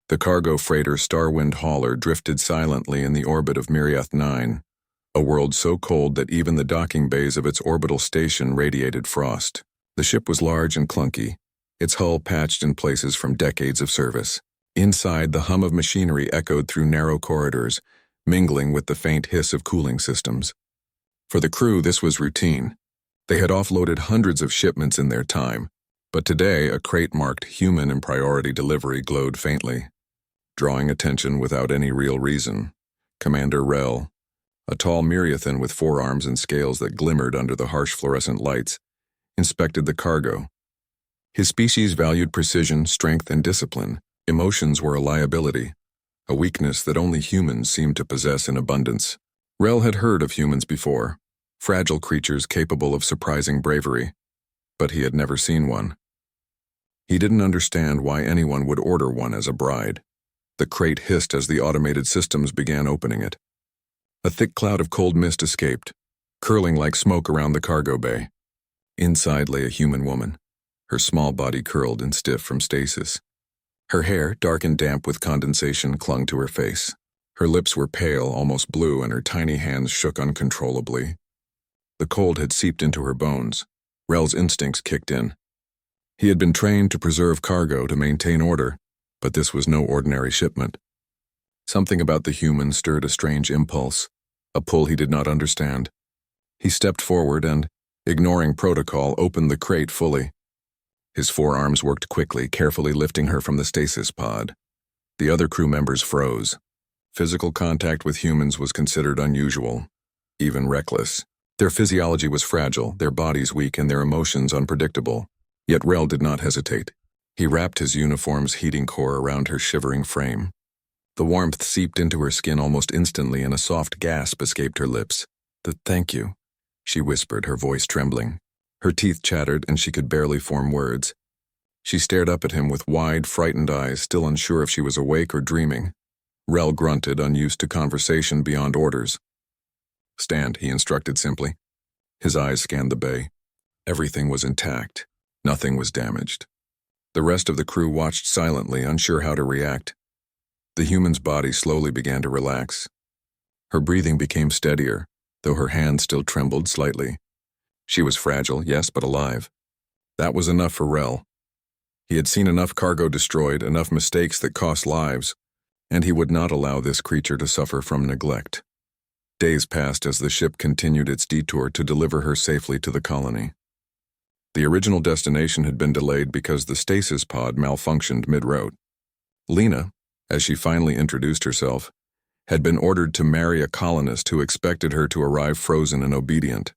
The cargo freighter Starwind Hauler drifted silently in the orbit of Miriath 9, a world so cold that even the docking bays of its orbital station radiated frost. The ship was large and clunky, its hull patched in places from decades of service. Inside, the hum of machinery echoed through narrow corridors, mingling with the faint hiss of cooling systems. For the crew, this was routine. They had offloaded hundreds of shipments in their time, but today a crate marked human in priority delivery glowed faintly. Drawing attention without any real reason, Commander Rel, a tall Miriathan with forearms and scales that glimmered under the harsh fluorescent lights, inspected the cargo. His species valued precision, strength, and discipline. Emotions were a liability, a weakness that only humans seemed to possess in abundance. Rel had heard of humans before, fragile creatures capable of surprising bravery, but he had never seen one. He didn't understand why anyone would order one as a bride. The crate hissed as the automated systems began opening it. A thick cloud of cold mist escaped, curling like smoke around the cargo bay. Inside lay a human woman, her small body curled and stiff from stasis. Her hair, dark and damp with condensation, clung to her face. Her lips were pale, almost blue, and her tiny hands shook uncontrollably. The cold had seeped into her bones. Rel's instincts kicked in. He had been trained to preserve cargo, to maintain order, but this was no ordinary shipment. Something about the human stirred a strange impulse, a pull he did not understand. He stepped forward and, ignoring protocol, opened the crate fully. His forearms worked quickly, carefully lifting her from the stasis pod. The other crew members froze. Physical contact with humans was considered unusual, even reckless. Their physiology was fragile, their bodies weak, and their emotions unpredictable. Yet Rel did not hesitate. He wrapped his uniform's heating core around her shivering frame. The warmth seeped into her skin almost instantly, and a soft gasp escaped her lips. Thank you," she whispered, her voice trembling. Her teeth chattered, and she could barely form words. She stared up at him with wide, frightened eyes, still unsure if she was awake or dreaming. Rel grunted, unused to conversation beyond orders. "Stand," he instructed simply. His eyes scanned the bay. Everything was intact. Nothing was damaged. The rest of the crew watched silently, unsure how to react. The human's body slowly began to relax. Her breathing became steadier, though her hand still trembled slightly. She was fragile, yes, but alive. That was enough for Rel. He had seen enough cargo destroyed, enough mistakes that cost lives, and he would not allow this creature to suffer from neglect. Days passed as the ship continued its detour to deliver her safely to the colony. The original destination had been delayed because the stasis pod malfunctioned mid-route. Lena, as she finally introduced herself, had been ordered to marry a colonist who expected her to arrive frozen and obedient.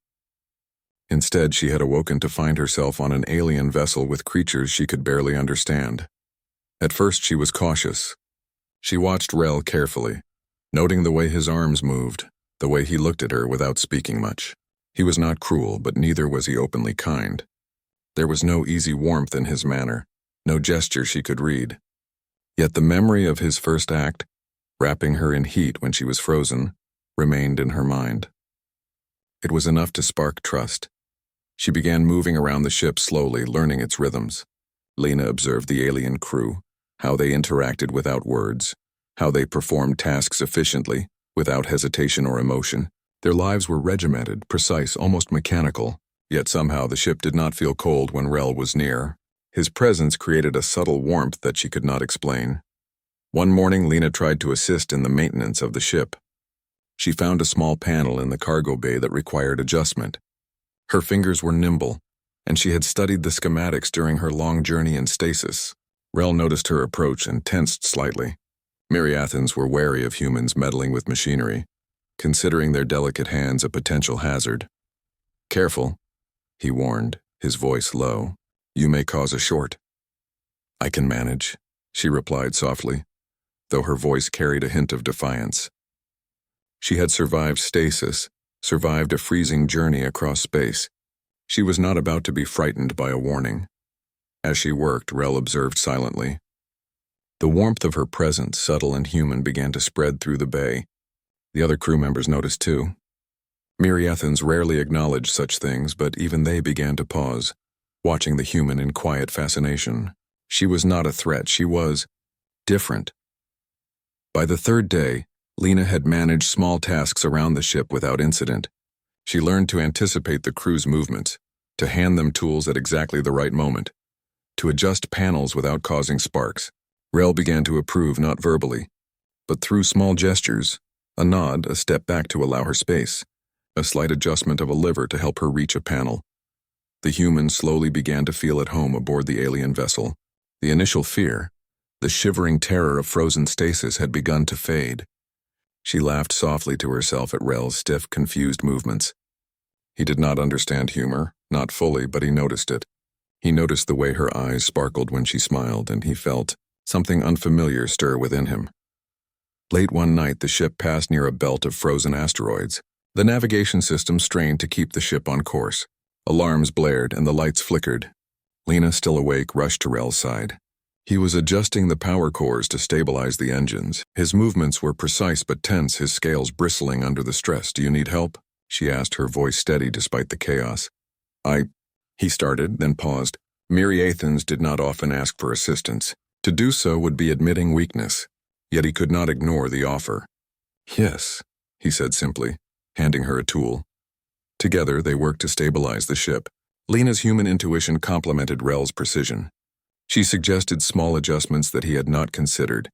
Instead, she had awoken to find herself on an alien vessel with creatures she could barely understand. At first, she was cautious. She watched Rel carefully, noting the way his arms moved, the way he looked at her without speaking much. He was not cruel, but neither was he openly kind. There was no easy warmth in his manner, no gesture she could read. Yet the memory of his first act, wrapping her in heat when she was frozen, remained in her mind. It was enough to spark trust. She began moving around the ship slowly, learning its rhythms. Lena observed the alien crew, how they interacted without words, how they performed tasks efficiently, without hesitation or emotion. Their lives were regimented, precise, almost mechanical, yet somehow the ship did not feel cold when Rel was near. His presence created a subtle warmth that she could not explain. One morning, Lena tried to assist in the maintenance of the ship. She found a small panel in the cargo bay that required adjustment. Her fingers were nimble, and she had studied the schematics during her long journey in stasis. Rel noticed her approach and tensed slightly. Miriathans were wary of humans meddling with machinery, considering their delicate hands a potential hazard. "Careful," he warned, his voice low. "You may cause a short." "I can manage," she replied softly, though her voice carried a hint of defiance. She had survived stasis, survived a freezing journey across space. She was not about to be frightened by a warning. As she worked, Rel observed silently. The warmth of her presence, subtle and human, began to spread through the bay. The other crew members noticed too. Miriathans rarely acknowledged such things, but even they began to pause, watching the human in quiet fascination. She was not a threat, she was different, By the third day, Lena had managed small tasks around the ship without incident. She learned to anticipate the crew's movements, to hand them tools at exactly the right moment, to adjust panels without causing sparks. Rel began to approve not verbally, but through small gestures, a nod, a step back to allow her space, a slight adjustment of a lever to help her reach a panel. The humans slowly began to feel at home aboard the alien vessel. The initial fear, the shivering terror of frozen stasis, had begun to fade. She laughed softly to herself at Rel's stiff, confused movements. He did not understand humor, not fully, but he noticed it. He noticed the way her eyes sparkled when she smiled, and he felt something unfamiliar stir within him. Late one night, the ship passed near a belt of frozen asteroids. The navigation system strained to keep the ship on course. Alarms blared and the lights flickered. Lena, still awake, rushed to Rel's side. He was adjusting the power cores to stabilize the engines. His movements were precise but tense, his scales bristling under the stress. "Do you need help?" she asked, her voice steady despite the chaos. He started, then paused. Myriathans did not often ask for assistance. To do so would be admitting weakness, yet he could not ignore the offer. "Yes," he said simply, handing her a tool. Together, they worked to stabilize the ship. Lena's human intuition complemented Rel's precision. She suggested small adjustments that he had not considered.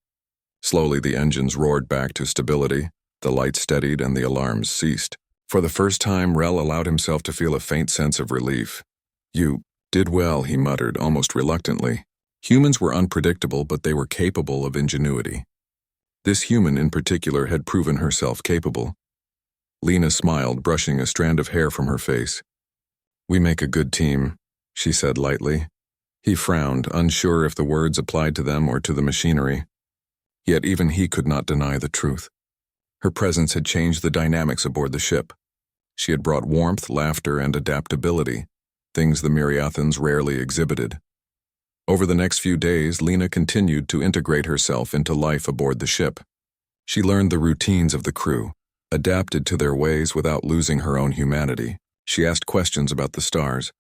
Slowly, the engines roared back to stability, the lights steadied, and the alarms ceased. For the first time, Rel allowed himself to feel a faint sense of relief. "You did well," he muttered, almost reluctantly. Humans were unpredictable, but they were capable of ingenuity. This human in particular had proven herself capable. Lena smiled, brushing a strand of hair from her face. "We make a good team," she said lightly. He frowned, unsure if the words applied to them or to the machinery. Yet even he could not deny the truth. Her presence had changed the dynamics aboard the ship. She had brought warmth, laughter, and adaptability, things the Myriathans rarely exhibited. Over the next few days, Lena continued to integrate herself into life aboard the ship. She learned the routines of the crew, adapted to their ways without losing her own humanity. She asked questions about the stars,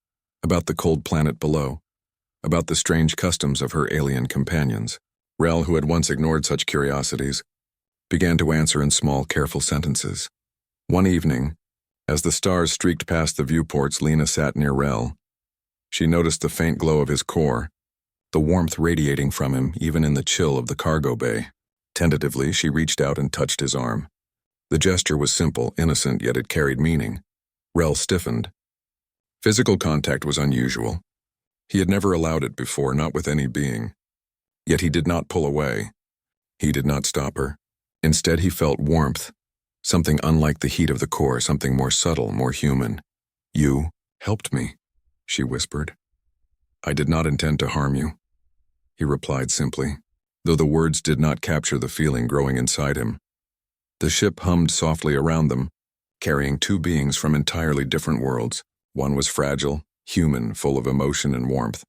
about the cold planet below, about the strange customs of her alien companions. Rel, who had once ignored such curiosities, began to answer in small, careful sentences. One evening, as the stars streaked past the viewports, Lena sat near Rel. She noticed the faint glow of his core, the warmth radiating from him even in the chill of the cargo bay. Tentatively, she reached out and touched his arm. The gesture was simple, innocent, yet it carried meaning. Rel stiffened. Physical contact was unusual. He had never allowed it before, not with any being. Yet he did not pull away. He did not stop her. Instead, he felt warmth, something unlike the heat of the core, something more subtle, more human. "You helped me," she whispered. "I did not intend to harm you," he replied simply, though the words did not capture the feeling growing inside him. The ship hummed softly around them, carrying two beings from entirely different worlds. One was fragile, human, full of emotion and warmth.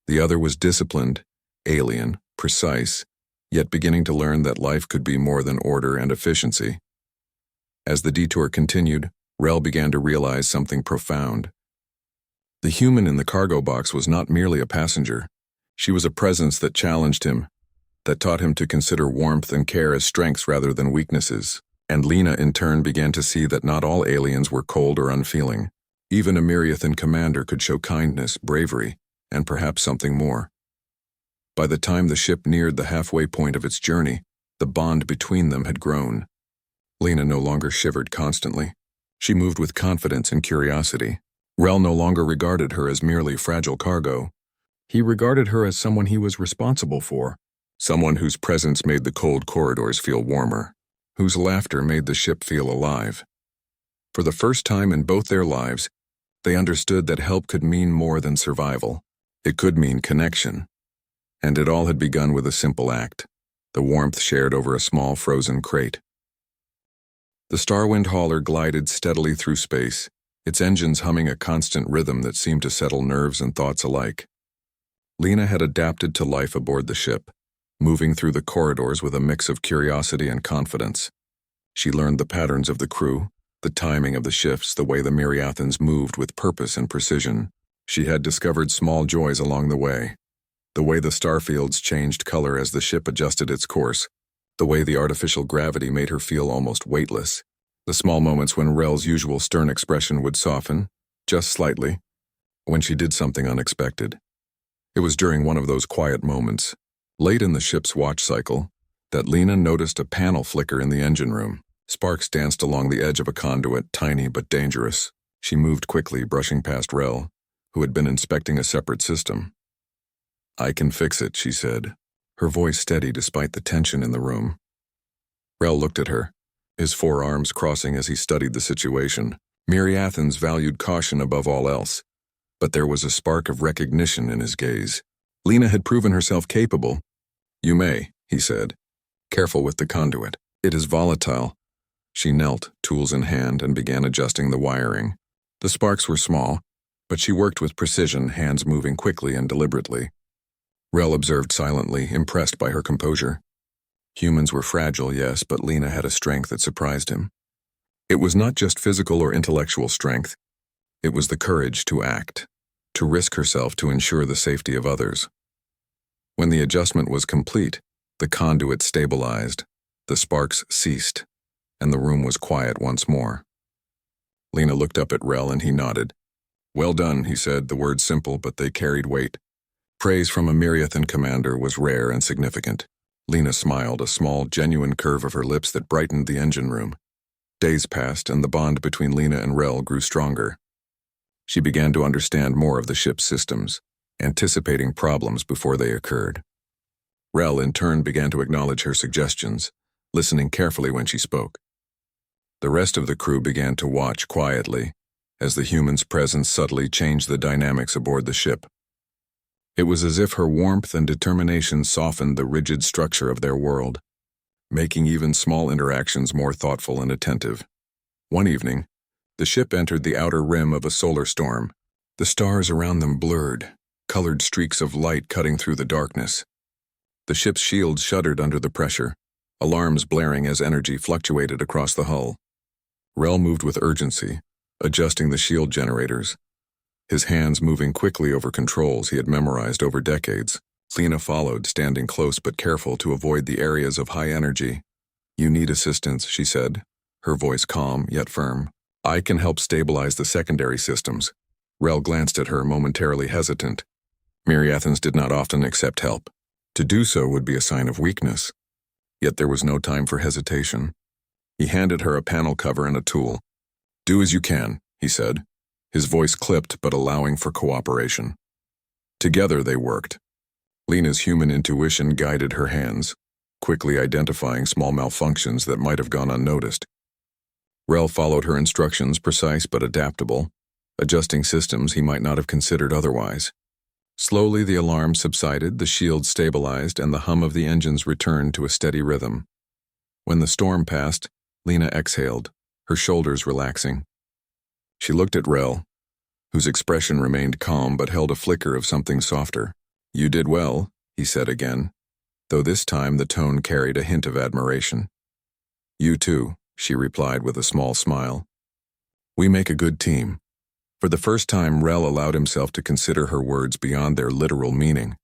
The other was disciplined, alien, precise, yet beginning to learn that life could be more than order and efficiency. As the detour continued, Rel began to realize something profound. The human in the cargo box was not merely a passenger. She was a presence that challenged him, that taught him to consider warmth and care as strengths rather than weaknesses. And Lena, in turn, began to see that not all aliens were cold or unfeeling. Even a Myriathan commander could show kindness, bravery, and perhaps something more. By the time the ship neared the halfway point of its journey, the bond between them had grown. Lena no longer shivered constantly. She moved with confidence and curiosity. Rel no longer regarded her as merely fragile cargo. He regarded her as someone he was responsible for, someone whose presence made the cold corridors feel warmer, whose laughter made the ship feel alive. For the first time in both their lives, they understood that help could mean more than survival. It could mean connection. And it all had begun with a simple act, the warmth shared over a small frozen crate. The Starwind hauler glided steadily through space, its engines humming a constant rhythm that seemed to settle nerves and thoughts alike. Lena had adapted to life aboard the ship, moving through the corridors with a mix of curiosity and confidence. She learned the patterns of the crew, the timing of the shifts, the way the Myriathans moved with purpose and precision. She had discovered small joys along the way, the way the starfields changed color as the ship adjusted its course, The way the artificial gravity made her feel almost weightless. The small moments when Rel's usual stern expression would soften, just slightly, when she did something unexpected. It was during one of those quiet moments, late in the ship's watch cycle, that Lena noticed a panel flicker in the engine room. Sparks danced along the edge of a conduit, tiny but dangerous. She moved quickly, brushing past Rel, who had been inspecting a separate system. "I can fix it," she said, her voice steady despite the tension in the room. Rel looked at her, his forearms crossing as he studied the situation. Miriathans valued caution above all else, but there was a spark of recognition in his gaze. Lena had proven herself capable. "You may," he said. "Careful with the conduit. It is volatile." She knelt, tools in hand, and began adjusting the wiring. The sparks were small, but she worked with precision, hands moving quickly and deliberately. Rel observed silently, impressed by her composure. Humans were fragile, yes, but Lena had a strength that surprised him. It was not just physical or intellectual strength. It was the courage to act, to risk herself to ensure the safety of others. When the adjustment was complete, the conduit stabilized, the sparks ceased, and the room was quiet once more. Lena looked up at Rel and he nodded. "Well done," he said, the words simple, but they carried weight. Praise from a Miriathan commander was rare and significant. Lena smiled, a small, genuine curve of her lips that brightened the engine room. Days passed, and the bond between Lena and Rel grew stronger. She began to understand more of the ship's systems, anticipating problems before they occurred. Rel, in turn, began to acknowledge her suggestions, listening carefully when she spoke. The rest of the crew began to watch quietly, as the human's presence subtly changed the dynamics aboard the ship. It was as if her warmth and determination softened the rigid structure of their world, making even small interactions more thoughtful and attentive. One evening, the ship entered the outer rim of a solar storm. The stars around them blurred, colored streaks of light cutting through the darkness. The ship's shields shuddered under the pressure, alarms blaring as energy fluctuated across the hull. Rel moved with urgency, adjusting the shield generators, his hands moving quickly over controls he had memorized over decades. Lena followed, standing close but careful to avoid the areas of high energy. "You need assistance," she said, her voice calm yet firm. "I can help stabilize the secondary systems." Rel glanced at her, momentarily hesitant. Miriathans did not often accept help. To do so would be a sign of weakness. Yet there was no time for hesitation. He handed her a panel cover and a tool. "Do as you can," he said, his voice clipped but allowing for cooperation. Together they worked. Lena's human intuition guided her hands, quickly identifying small malfunctions that might have gone unnoticed. Rel followed her instructions, precise but adaptable, adjusting systems he might not have considered otherwise. Slowly the alarm subsided, the shield stabilized, and the hum of the engines returned to a steady rhythm. When the storm passed, Lena exhaled, her shoulders relaxing. She looked at Rel, whose expression remained calm but held a flicker of something softer. "You did well," he said again, though this time the tone carried a hint of admiration. "You too," she replied with a small smile. "We make a good team." For the first time, Rel allowed himself to consider her words beyond their literal meaning.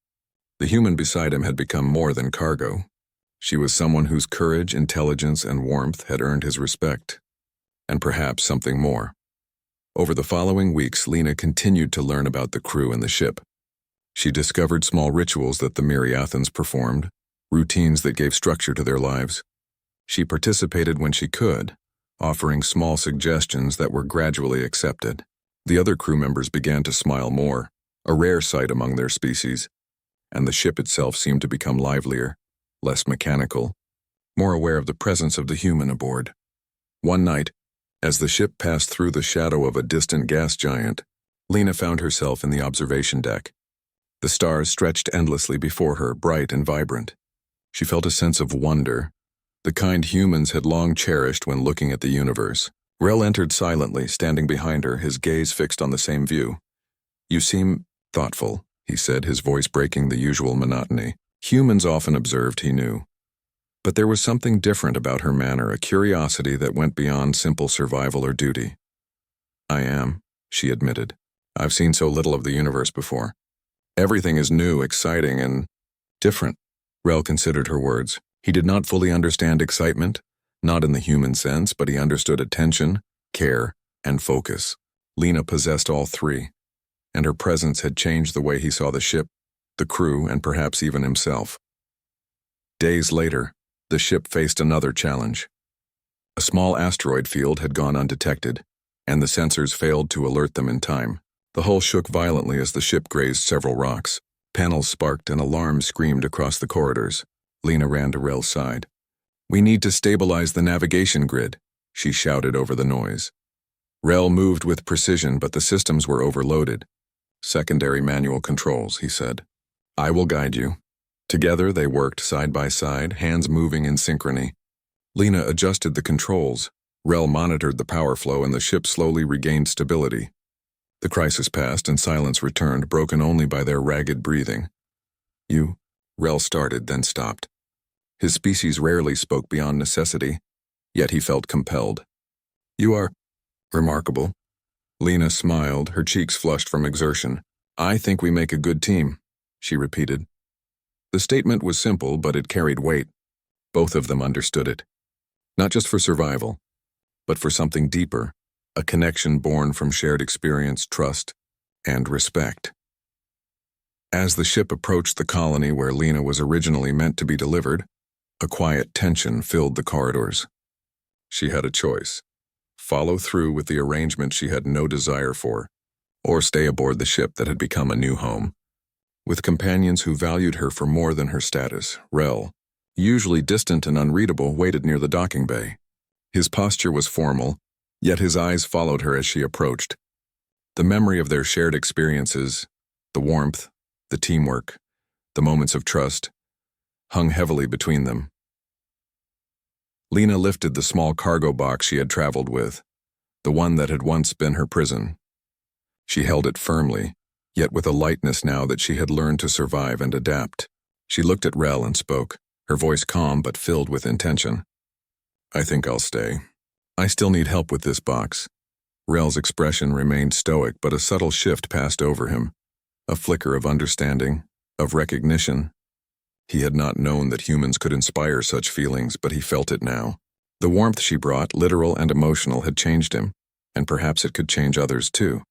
The human beside him had become more than cargo. She was someone whose courage, intelligence, and warmth had earned his respect, and perhaps something more. Over the following weeks, Lena continued to learn about the crew and the ship. She discovered small rituals that the Miriathans performed, routines that gave structure to their lives. She participated when she could, offering small suggestions that were gradually accepted. The other crew members began to smile more, a rare sight among their species, and the ship itself seemed to become livelier, less mechanical, more aware of the presence of the human aboard. One night, as the ship passed through the shadow of a distant gas giant, Lena found herself in the observation deck. The stars stretched endlessly before her, bright and vibrant. She felt a sense of wonder, the kind humans had long cherished when looking at the universe. Rel entered silently, standing behind her, his gaze fixed on the same view. "You seem thoughtful," he said, his voice breaking the usual monotony. Humans often observed, he knew. But there was something different about her manner, a curiosity that went beyond simple survival or duty. "I am," she admitted. "I've seen so little of the universe before. Everything is new, exciting, and different." Rel considered her words. He did not fully understand excitement, not in the human sense, but he understood attention, care, and focus. Lena possessed all three, and her presence had changed the way he saw the ship, the crew, and perhaps even himself. Days later, the ship faced another challenge. A small asteroid field had gone undetected, and the sensors failed to alert them in time. The hull shook violently as the ship grazed several rocks. Panels sparked and alarms screamed across the corridors. Lena ran to Rel's side. "We need to stabilize the navigation grid," she shouted over the noise. Rel moved with precision, but the systems were overloaded. "Secondary manual controls," he said. "I will guide you." Together they worked side by side, hands moving in synchrony. Lena adjusted the controls. Rel monitored the power flow, and the ship slowly regained stability. The crisis passed and silence returned, broken only by their ragged breathing. "You," Rel started, then stopped. His species rarely spoke beyond necessity, yet he felt compelled. "You are remarkable." Lena smiled, her cheeks flushed from exertion. "I think we make a good team," she repeated. The statement was simple, but it carried weight. Both of them understood it. Not just for survival, but for something deeper, a connection born from shared experience, trust, and respect. As the ship approached the colony where Lena was originally meant to be delivered, a quiet tension filled the corridors. She had a choice: follow through with the arrangement she had no desire for, or stay aboard the ship that had become a new home. With companions who valued her for more than her status, Rel, usually distant and unreadable, waited near the docking bay. His posture was formal, yet his eyes followed her as she approached. The memory of their shared experiences, the warmth, the teamwork, the moments of trust, hung heavily between them. Lena lifted the small cargo box she had traveled with, the one that had once been her prison. She held it firmly, yet with a lightness now that she had learned to survive and adapt. She looked at Rel and spoke, her voice calm but filled with intention. "I think I'll stay. I still need help with this box." Rel's expression remained stoic, but a subtle shift passed over him, a flicker of understanding, of recognition. He had not known that humans could inspire such feelings, but he felt it now. The warmth she brought, literal and emotional, had changed him, and perhaps it could change others too.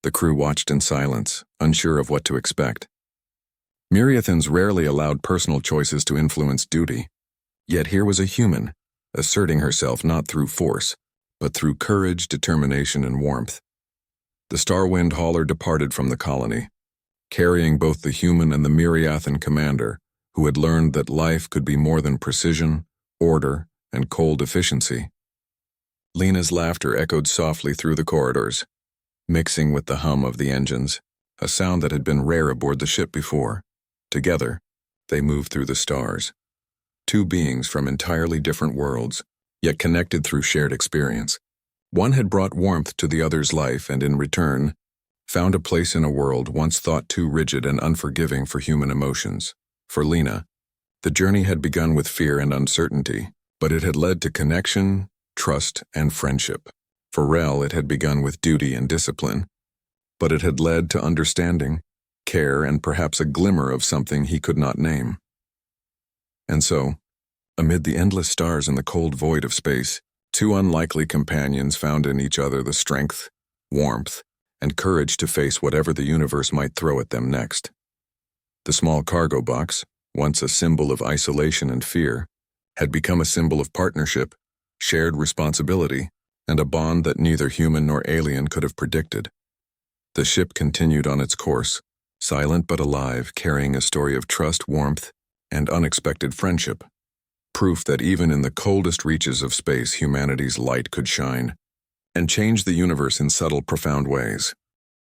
The crew watched in silence, unsure of what to expect. Myriathans rarely allowed personal choices to influence duty. Yet here was a human, asserting herself not through force, but through courage, determination, and warmth. The Starwind hauler departed from the colony, carrying both the human and the Myriathan commander, who had learned that life could be more than precision, order, and cold efficiency. Lena's laughter echoed softly through the corridors, mixing with the hum of the engines, a sound that had been rare aboard the ship before. Together, they moved through the stars. Two beings from entirely different worlds, yet connected through shared experience. One had brought warmth to the other's life and, in return, found a place in a world once thought too rigid and unforgiving for human emotions. For Lena, the journey had begun with fear and uncertainty, but it had led to connection, trust, and friendship. For Rel, it had begun with duty and discipline, but it had led to understanding, care, and perhaps a glimmer of something he could not name. And so, amid the endless stars and the cold void of space, two unlikely companions found in each other the strength, warmth, and courage to face whatever the universe might throw at them next. The small cargo box, once a symbol of isolation and fear, had become a symbol of partnership, shared responsibility, and a bond that neither human nor alien could have predicted. The ship continued on its course, silent but alive, carrying a story of trust, warmth, and unexpected friendship. Proof that even in the coldest reaches of space, humanity's light could shine and change the universe in subtle, profound ways.